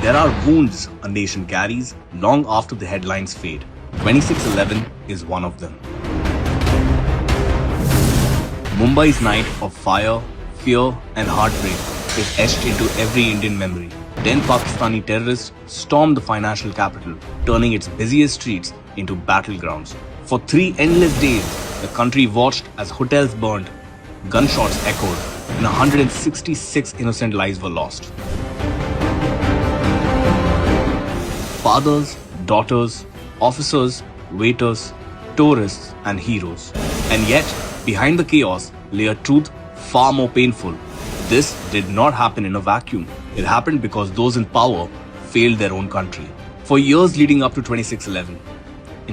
There are wounds a nation carries long after the headlines fade. 26/11 is one of them. Mumbai's night of fire, fear and heartbreak is etched into every Indian memory. 10 Pakistani terrorists stormed the financial capital, turning its busiest streets into battlegrounds. For 3 endless days, the country watched as hotels burned, gunshots echoed, and 166 innocent lives were lost. Fathers, daughters, officers, waiters, tourists, and heroes. And yet, behind the chaos lay a truth far more painful. This did not happen in a vacuum. It happened because those in power failed their own country. For years leading up to 26/11,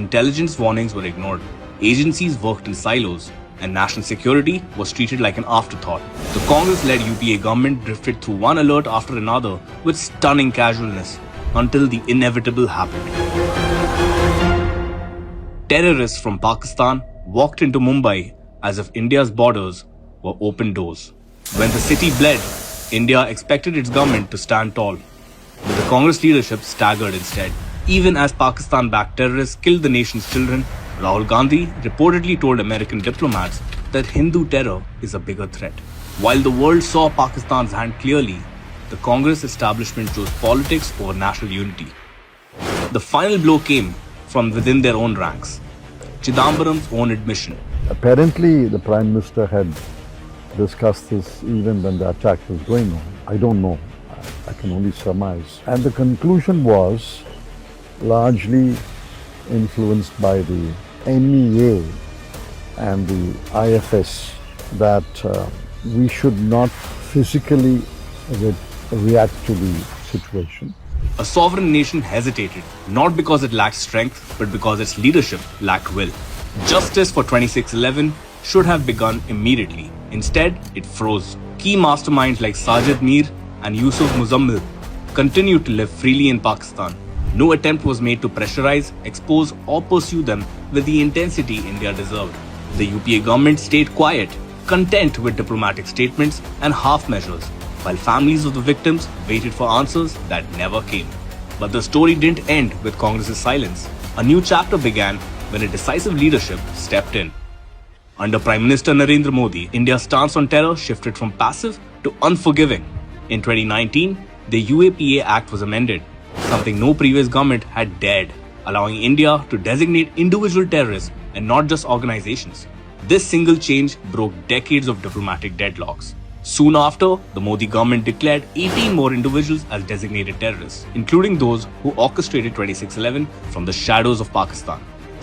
intelligence warnings were ignored, agencies worked in silos, and national security was treated like an afterthought. The Congress-led UPA government drifted through one alert after another with stunning casualness until the inevitable happened. Terrorists from Pakistan walked into Mumbai as if India's borders were open doors. When the city bled, India expected its government to stand tall. But the Congress leadership staggered instead. Even as Pakistan-backed terrorists killed the nation's children, Rahul Gandhi reportedly told American diplomats that Hindu terror is a bigger threat. While the world saw Pakistan's hand clearly, the Congress establishment chose politics over national unity. The final blow came from within their own ranks. Chidambaram's own admission. Apparently, the Prime Minister had discussed this even when the attack was going on. I don't know. I can only surmise. And the conclusion was largely influenced by the MEA and the IFS that we should not physically react to the situation. A sovereign nation hesitated, not because it lacked strength, but because its leadership lacked will. Justice for 26/11 should have begun immediately. Instead, it froze. Key masterminds like Sajid Mir and Yusuf Muzammil continued to live freely in Pakistan. No attempt was made to pressurize, expose or pursue them with the intensity India deserved. The UPA government stayed quiet, content with diplomatic statements and half measures, while families of the victims waited for answers that never came. But the story didn't end with Congress's silence. A new chapter began when a decisive leadership stepped in. Under Prime Minister Narendra Modi, India's stance on terror shifted from passive to unforgiving. In 2019, the UAPA Act was amended, something no previous government had dared, allowing India to designate individual terrorists and not just organizations. This single change broke decades of diplomatic deadlocks. Soon after, the Modi government declared 18 more individuals as designated terrorists, including those who orchestrated 26/11 from the shadows of Pakistan.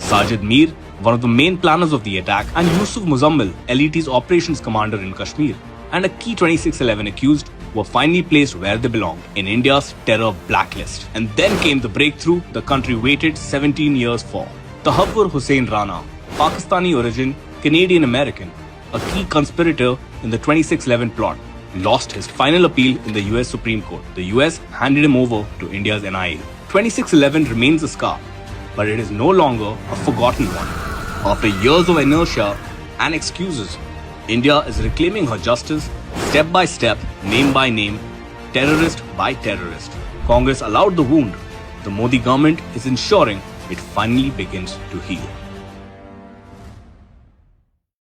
Sajid Mir, one of the main planners of the attack, and Yusuf Muzammil, LET's operations commander in Kashmir, and a key 26/11 accused, were finally placed where they belonged, in India's terror blacklist. And then came the breakthrough the country waited 17 years for. Tahabur Hussain Rana, Pakistani origin, Canadian American, a key conspirator in the 26/11 plot, lost his final appeal in the US Supreme Court. The US handed him over to India's NIA. 26/11 remains a scar, but it is no longer a forgotten one. After years of inertia and excuses, India is reclaiming her justice step by step, name by name, terrorist by terrorist. Congress allowed the wound. The Modi government is ensuring it finally begins to heal.